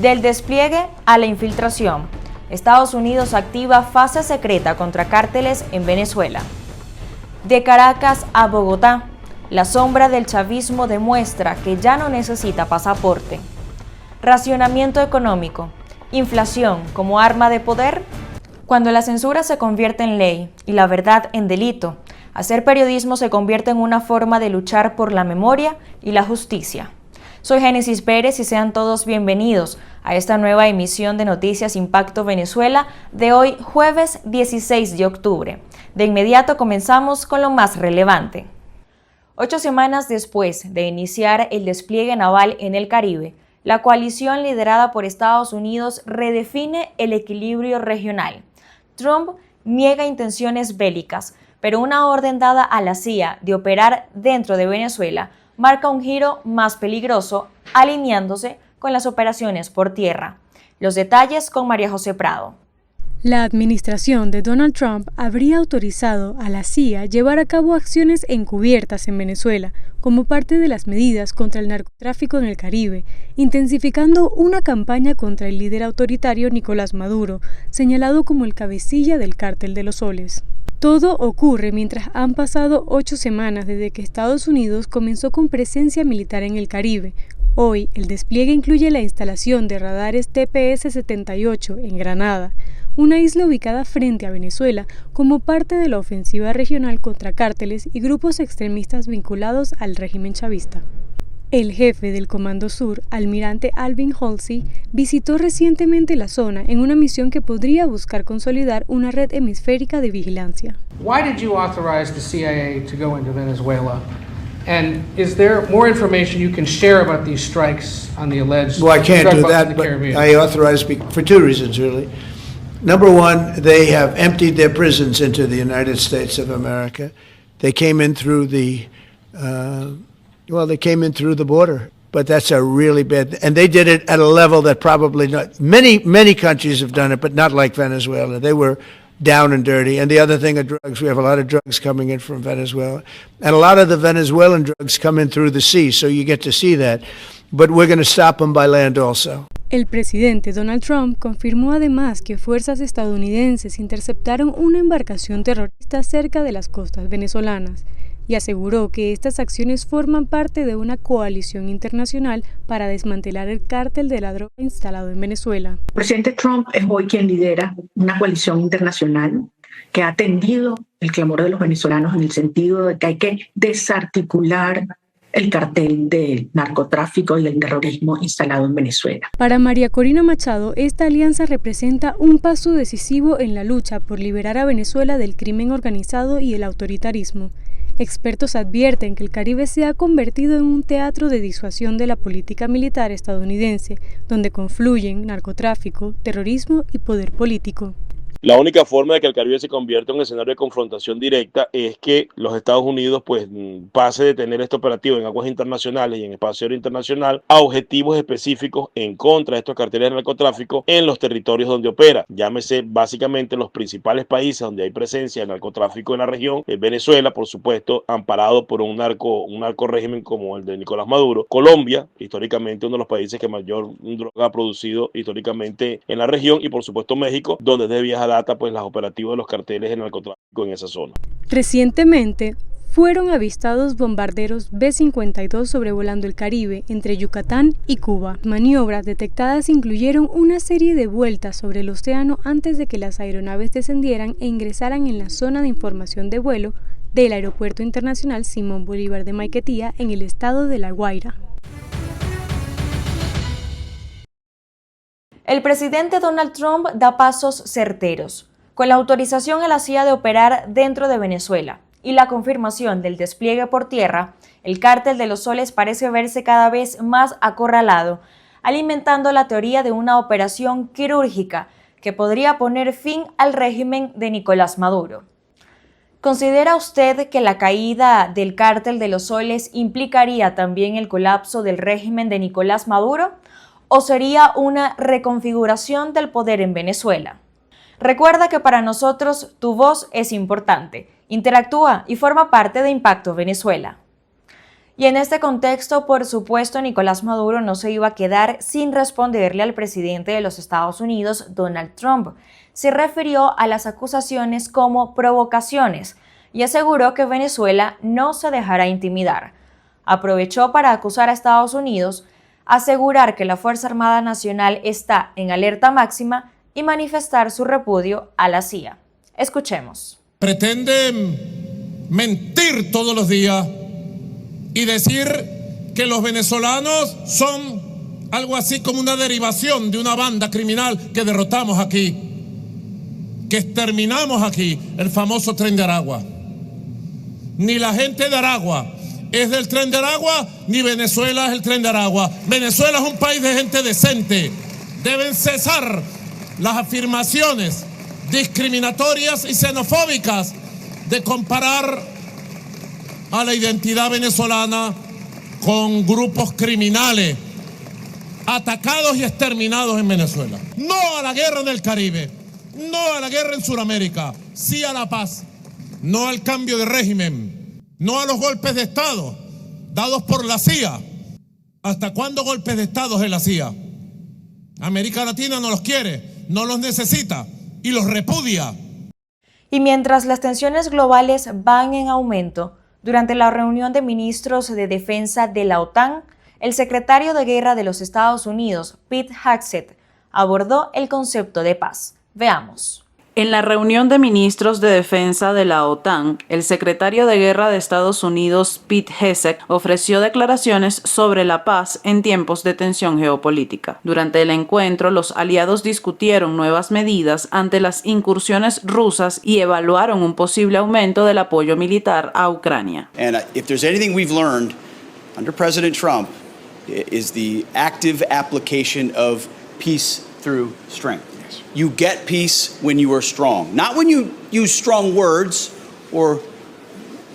Del despliegue a la infiltración, Estados Unidos activa fase secreta contra cárteles en Venezuela. De Caracas a Bogotá, la sombra del chavismo demuestra que ya no necesita pasaporte. Racionamiento económico, inflación como arma de poder. Cuando la censura se convierte en ley y la verdad en delito, hacer periodismo se convierte en una forma de luchar por la memoria y la justicia. Soy Génesis Pérez y sean todos bienvenidos a esta nueva emisión de Noticias Impacto Venezuela de hoy, jueves 16 de octubre. De inmediato comenzamos con lo más relevante. 8 semanas después de iniciar el despliegue naval en el Caribe, la coalición liderada por Estados Unidos redefine el equilibrio regional. Trump niega intenciones bélicas, pero una orden dada a la CIA de operar dentro de Venezuela marca un giro más peligroso, alineándose con las operaciones por tierra. Los detalles con María José Prado. La administración de Donald Trump habría autorizado a la CIA llevar a cabo acciones encubiertas en Venezuela como parte de las medidas contra el narcotráfico en el Caribe, intensificando una campaña contra el líder autoritario Nicolás Maduro, señalado como el cabecilla del Cártel de los Soles. Todo ocurre mientras han pasado 8 semanas desde que Estados Unidos comenzó con presencia militar en el Caribe. Hoy, el despliegue incluye la instalación de radares TPS-78 en Granada, una isla ubicada frente a Venezuela como parte de la ofensiva regional contra cárteles y grupos extremistas vinculados al régimen chavista. El jefe del Comando Sur, almirante Alvin Halsey, visitó recientemente la zona en una misión que podría buscar consolidar una red hemisférica de vigilancia. Why did you authorize the CIA to go into Venezuela? And is there more information you can share about these strikes on the alleged Well, I can't do drug busts in that, the but Caribbean? I authorized for 2 reasons, really. Number one, they have emptied their prisons into the United States of America. They came in through the border, but that's a really bad, and they did it at a level that probably not, many countries have done it, but not like Venezuela. They were down and dirty. And the other thing are drugs. We have a lot of drugs coming in from Venezuela. And a lot of the Venezuelan drugs come in through the sea, so you get to see that. But we're going to stop them by land also. El presidente Donald Trump confirmó además que fuerzas estadounidenses interceptaron una embarcación terrorista cerca de las costas venezolanas y aseguró que estas acciones forman parte de una coalición internacional para desmantelar el cártel de la droga instalado en Venezuela. El presidente Trump es hoy quien lidera una coalición internacional que ha atendido el clamor de los venezolanos en el sentido de que hay que desarticular el cartel del narcotráfico y el terrorismo instalado en Venezuela. Para María Corina Machado, esta alianza representa un paso decisivo en la lucha por liberar a Venezuela del crimen organizado y el autoritarismo. Expertos advierten que el Caribe se ha convertido en un teatro de disuasión de la política militar estadounidense, donde confluyen narcotráfico, terrorismo y poder político. La única forma de que el Caribe se convierta en un escenario de confrontación directa es que los Estados Unidos pase de tener este operativo en aguas internacionales y en espacio aéreo internacional a objetivos específicos en contra de estos carteles de narcotráfico en los territorios donde opera. Llámese básicamente los principales países donde hay presencia de narcotráfico en la región, Venezuela, por supuesto, amparado por un narco régimen como el de Nicolás Maduro, Colombia, históricamente uno de los países que mayor droga ha producido históricamente en la región, y por supuesto México, donde desde vieja data los operativos de los carteles de narcotráfico en esa zona. Recientemente fueron avistados bombarderos B-52 sobrevolando el Caribe entre Yucatán y Cuba. Maniobras detectadas incluyeron una serie de vueltas sobre el océano antes de que las aeronaves descendieran e ingresaran en la zona de información de vuelo del Aeropuerto Internacional Simón Bolívar de Maiquetía en el estado de La Guaira. El presidente Donald Trump da pasos certeros. Con la autorización a la CIA de operar dentro de Venezuela y la confirmación del despliegue por tierra, el Cártel de los Soles parece verse cada vez más acorralado, alimentando la teoría de una operación quirúrgica que podría poner fin al régimen de Nicolás Maduro. ¿Considera usted que la caída del Cártel de los Soles implicaría también el colapso del régimen de Nicolás Maduro? ¿O sería una reconfiguración del poder en Venezuela? Recuerda que para nosotros tu voz es importante. Interactúa y forma parte de Impacto Venezuela. Y en este contexto, por supuesto, Nicolás Maduro no se iba a quedar sin responderle al presidente de los Estados Unidos, Donald Trump. Se refirió a las acusaciones como provocaciones y aseguró que Venezuela no se dejará intimidar. Aprovechó para acusar a Estados Unidos, asegurar que la Fuerza Armada Nacional está en alerta máxima y manifestar su repudio a la CIA. Escuchemos. Pretenden mentir todos los días y decir que los venezolanos son algo así como una derivación de una banda criminal que derrotamos aquí, que exterminamos aquí, el famoso Tren de Aragua. Ni la gente de Aragua es del Tren de Aragua, ni Venezuela es el Tren de Aragua. Venezuela es un país de gente decente. Deben cesar las afirmaciones discriminatorias y xenofóbicas de comparar a la identidad venezolana con grupos criminales atacados y exterminados en Venezuela. No a la guerra en el Caribe, no a la guerra en Sudamérica, sí a la paz, no al cambio de régimen, no a los golpes de Estado dados por la CIA. ¿Hasta cuándo golpes de Estado de la CIA? América Latina no los quiere, no los necesita y los repudia. Y mientras las tensiones globales van en aumento, durante la reunión de ministros de defensa de la OTAN, el secretario de Guerra de los Estados Unidos, Pete Hegseth, abordó el concepto de paz. Veamos. En la reunión de ministros de defensa de la OTAN, el secretario de Guerra de Estados Unidos, Pete Hegseth, ofreció declaraciones sobre la paz en tiempos de tensión geopolítica. Durante el encuentro, los aliados discutieron nuevas medidas ante las incursiones rusas y evaluaron un posible aumento del apoyo militar a Ucrania. And if there's anything we've learned under President Trump is the active application of peace through strength. You get peace when you are strong. Not when you use strong words or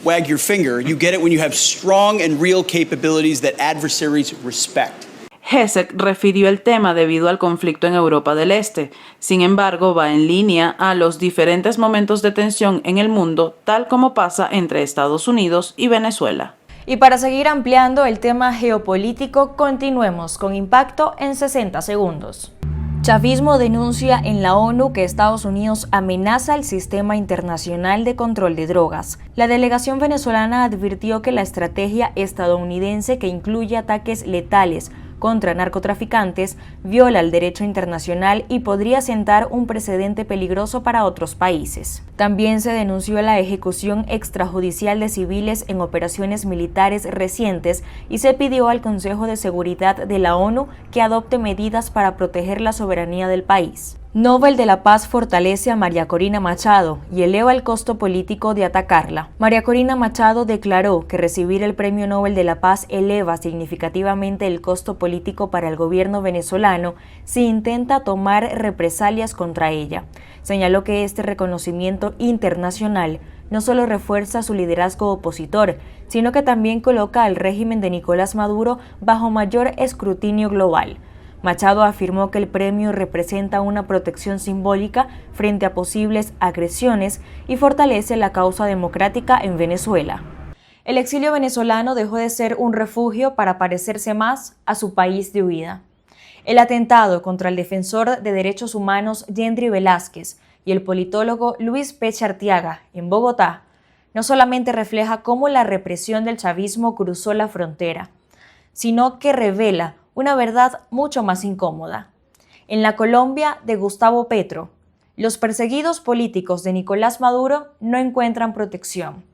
wag your finger. You get it when you have strong and real capabilities that adversaries respect. Hegseth refirió el tema debido al conflicto en Europa del Este. Sin embargo, va en línea a los diferentes momentos de tensión en el mundo, tal como pasa entre Estados Unidos y Venezuela. Y para seguir ampliando el tema geopolítico, continuemos con Impacto en 60 segundos. Chavismo denuncia en la ONU que Estados Unidos amenaza el sistema internacional de control de drogas. La delegación venezolana advirtió que la estrategia estadounidense, que incluye ataques letales contra narcotraficantes, viola el derecho internacional y podría sentar un precedente peligroso para otros países. También se denunció la ejecución extrajudicial de civiles en operaciones militares recientes y se pidió al Consejo de Seguridad de la ONU que adopte medidas para proteger la soberanía del país. Nobel de la Paz fortalece a María Corina Machado y eleva el costo político de atacarla. María Corina Machado declaró que recibir el Premio Nobel de la Paz eleva significativamente el costo político para el gobierno venezolano si intenta tomar represalias contra ella. Señaló que este reconocimiento internacional no solo refuerza su liderazgo opositor, sino que también coloca al régimen de Nicolás Maduro bajo mayor escrutinio global. Machado afirmó que el premio representa una protección simbólica frente a posibles agresiones y fortalece la causa democrática en Venezuela. El exilio venezolano dejó de ser un refugio para parecerse más a su país de huida. El atentado contra el defensor de derechos humanos Yendri Velázquez y el politólogo Luis Peche Arteaga en Bogotá no solamente refleja cómo la represión del chavismo cruzó la frontera, sino que revela una verdad mucho más incómoda. En la Colombia de Gustavo Petro, los perseguidos políticos de Nicolás Maduro no encuentran protección.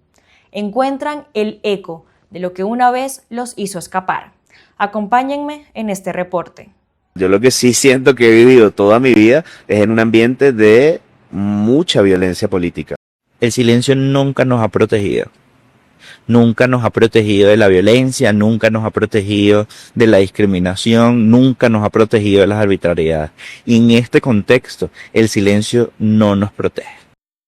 Encuentran el eco de lo que una vez los hizo escapar. Acompáñenme en este reporte. Yo lo que sí siento que he vivido toda mi vida es en un ambiente de mucha violencia política. El silencio nunca nos ha protegido. Nunca nos ha protegido de la violencia, nunca nos ha protegido de la discriminación, nunca nos ha protegido de las arbitrariedades. Y en este contexto, el silencio no nos protege.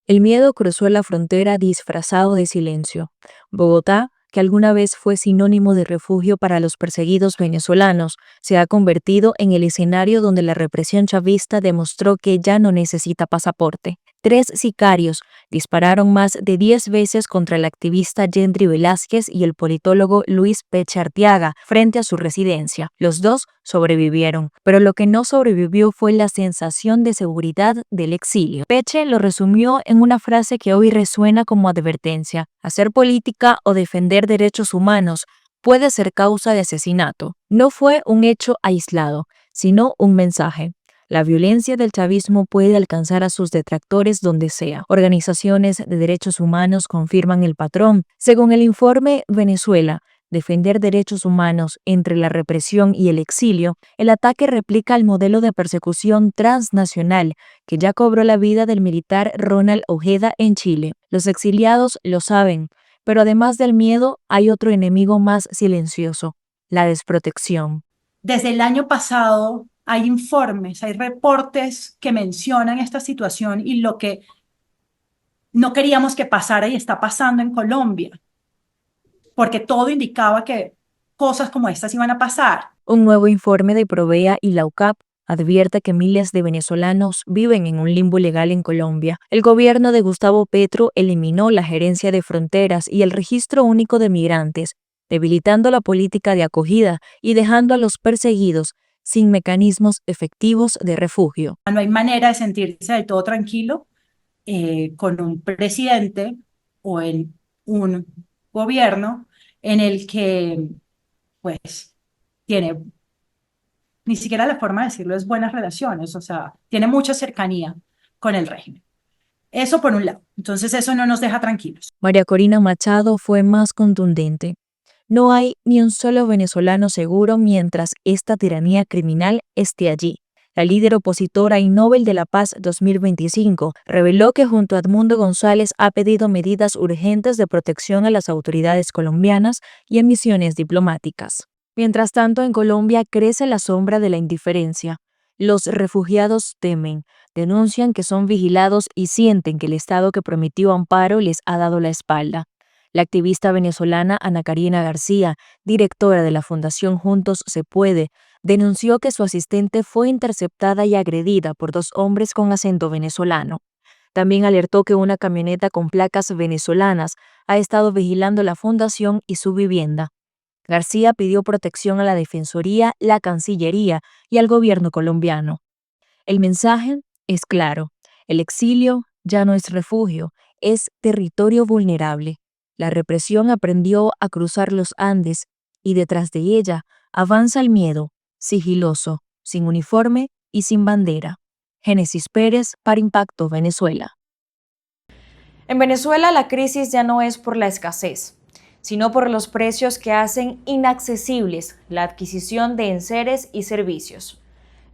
El miedo cruzó la frontera disfrazado de silencio. Bogotá, que alguna vez fue sinónimo de refugio para los perseguidos venezolanos, se ha convertido en el escenario donde la represión chavista demostró que ya no necesita pasaporte. 3 sicarios dispararon más de 10 veces contra el activista Yendri Velázquez y el politólogo Luis Peche Arteaga frente a su residencia. Los dos sobrevivieron, pero lo que no sobrevivió fue la sensación de seguridad del exilio. Peche lo resumió en una frase que hoy resuena como advertencia: hacer política o defender derechos humanos puede ser causa de asesinato. No fue un hecho aislado, sino un mensaje. La violencia del chavismo puede alcanzar a sus detractores donde sea. Organizaciones de derechos humanos confirman el patrón. Según el informe Venezuela, defender derechos humanos entre la represión y el exilio, el ataque replica el modelo de persecución transnacional que ya cobró la vida del militar Ronald Ojeda en Chile. Los exiliados lo saben, pero además del miedo hay otro enemigo más silencioso: la desprotección. Desde el año pasado hay informes, hay reportes que mencionan esta situación y lo que no queríamos que pasara y está pasando en Colombia, porque todo indicaba que cosas como estas iban a pasar. Un nuevo informe de Provea y la UCAP advierte que miles de venezolanos viven en un limbo legal en Colombia. El gobierno de Gustavo Petro eliminó la gerencia de fronteras y el registro único de migrantes, debilitando la política de acogida y dejando a los perseguidos sin mecanismos efectivos de refugio. No hay manera de sentirse del todo tranquilo con un presidente o en un gobierno en el que, pues, tiene, ni siquiera la forma de decirlo es buenas relaciones, o sea, tiene mucha cercanía con el régimen. Eso por un lado. Entonces eso no nos deja tranquilos. María Corina Machado fue más contundente. No hay ni un solo venezolano seguro mientras esta tiranía criminal esté allí. La líder opositora y Nobel de la Paz 2025 reveló que junto a Edmundo González ha pedido medidas urgentes de protección a las autoridades colombianas y a misiones diplomáticas. Mientras tanto, en Colombia crece la sombra de la indiferencia. Los refugiados temen, denuncian que son vigilados y sienten que el Estado que prometió amparo les ha dado la espalda. La activista venezolana Ana Karina García, directora de la Fundación Juntos Se Puede, denunció que su asistente fue interceptada y agredida por 2 hombres con acento venezolano. También alertó que una camioneta con placas venezolanas ha estado vigilando la fundación y su vivienda. García pidió protección a la Defensoría, la Cancillería y al gobierno colombiano. El mensaje es claro: el exilio ya no es refugio, es territorio vulnerable. La represión aprendió a cruzar los Andes y detrás de ella avanza el miedo, sigiloso, sin uniforme y sin bandera. Génesis Pérez para Impacto Venezuela. En Venezuela la crisis ya no es por la escasez, sino por los precios que hacen inaccesibles la adquisición de enseres y servicios.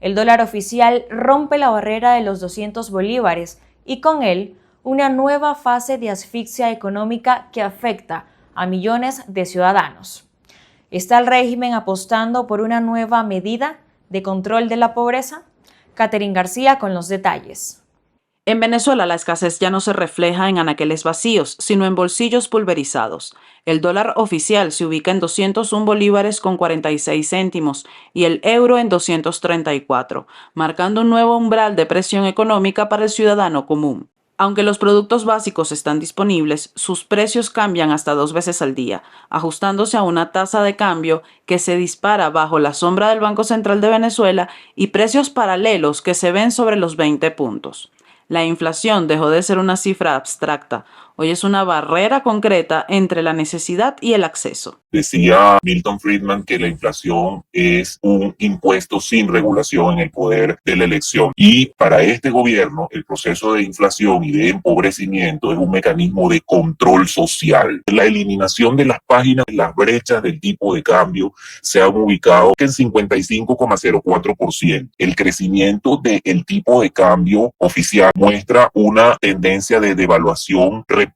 El dólar oficial rompe la barrera de los 200 bolívares y con él una nueva fase de asfixia económica que afecta a millones de ciudadanos. ¿Está el régimen apostando por una nueva medida de control de la pobreza? Catherine García con los detalles. En Venezuela la escasez ya no se refleja en anaqueles vacíos, sino en bolsillos pulverizados. El dólar oficial se ubica en 201 bolívares con 46 céntimos y el euro en 234, marcando un nuevo umbral de presión económica para el ciudadano común. Aunque los productos básicos están disponibles, sus precios cambian hasta 2 veces al día, ajustándose a una tasa de cambio que se dispara bajo la sombra del Banco Central de Venezuela y precios paralelos que se ven sobre los 20 puntos. La inflación dejó de ser una cifra abstracta. Hoy es una barrera concreta entre la necesidad y el acceso. Decía Milton Friedman que la inflación es un impuesto sin regulación en el poder de la elección. Y para este gobierno, el proceso de inflación y de empobrecimiento es un mecanismo de control social. La eliminación de las páginas, las brechas del tipo de cambio se han ubicado en 55,04%. El crecimiento del tipo de cambio oficial muestra una tendencia de devaluación reptante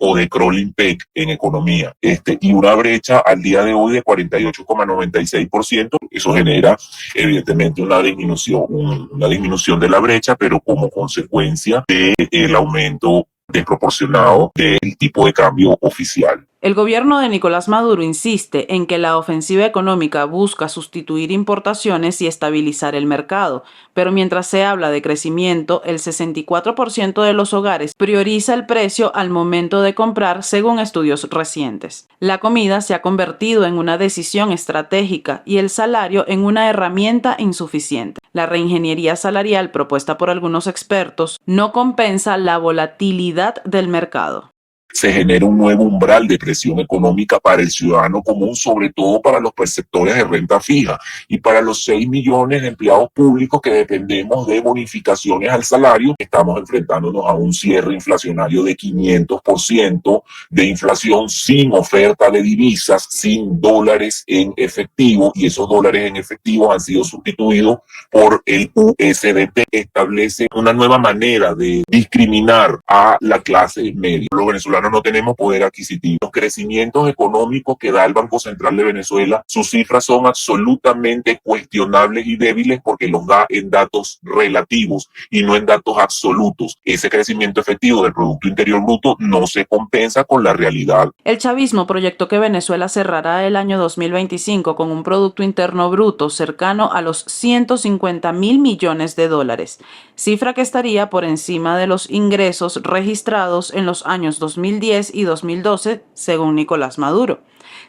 o de crawling peg en economía. Y una brecha al día de hoy de 48,96%. Eso genera evidentemente una disminución de la brecha, pero como consecuencia del aumento desproporcionado del tipo de cambio oficial. El gobierno de Nicolás Maduro insiste en que la ofensiva económica busca sustituir importaciones y estabilizar el mercado, pero mientras se habla de crecimiento, el 64% de los hogares prioriza el precio al momento de comprar, según estudios recientes. La comida se ha convertido en una decisión estratégica y el salario en una herramienta insuficiente. La reingeniería salarial propuesta por algunos expertos no compensa la volatilidad del mercado. Se genera un nuevo umbral de presión económica para el ciudadano común, sobre todo para los perceptores de renta fija y para los 6 millones de empleados públicos que dependemos de bonificaciones al salario. Estamos enfrentándonos a un cierre inflacionario de 500% de inflación sin oferta de divisas, sin dólares en efectivo, y esos dólares en efectivo han sido sustituidos por el USDT. Establece una nueva manera de discriminar a la clase media. Los venezolanos no tenemos poder adquisitivo. Los crecimientos económicos que da el Banco Central de Venezuela, sus cifras son absolutamente cuestionables y débiles porque los da en datos relativos y no en datos absolutos. Ese crecimiento efectivo del Producto Interior Bruto no se compensa con la realidad. El chavismo proyectó que Venezuela cerrará el año 2025 con un Producto Interno Bruto cercano a los 150.000 millones de dólares, cifra que estaría por encima de los ingresos registrados en los años 2010 y 2012, según Nicolás Maduro.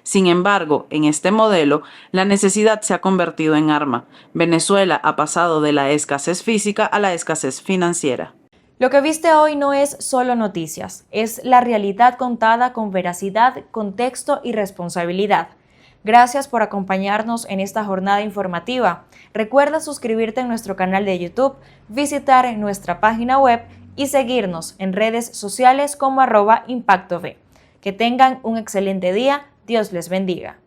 Sin embargo, en este modelo, la necesidad se ha convertido en arma. Venezuela ha pasado de la escasez física a la escasez financiera. Lo que viste hoy no es solo noticias, es la realidad contada con veracidad, contexto y responsabilidad. Gracias por acompañarnos en esta jornada informativa. Recuerda suscribirte en nuestro canal de YouTube, visitar nuestra página web y seguirnos en redes sociales como @ImpactoV. Que tengan un excelente día. Dios les bendiga.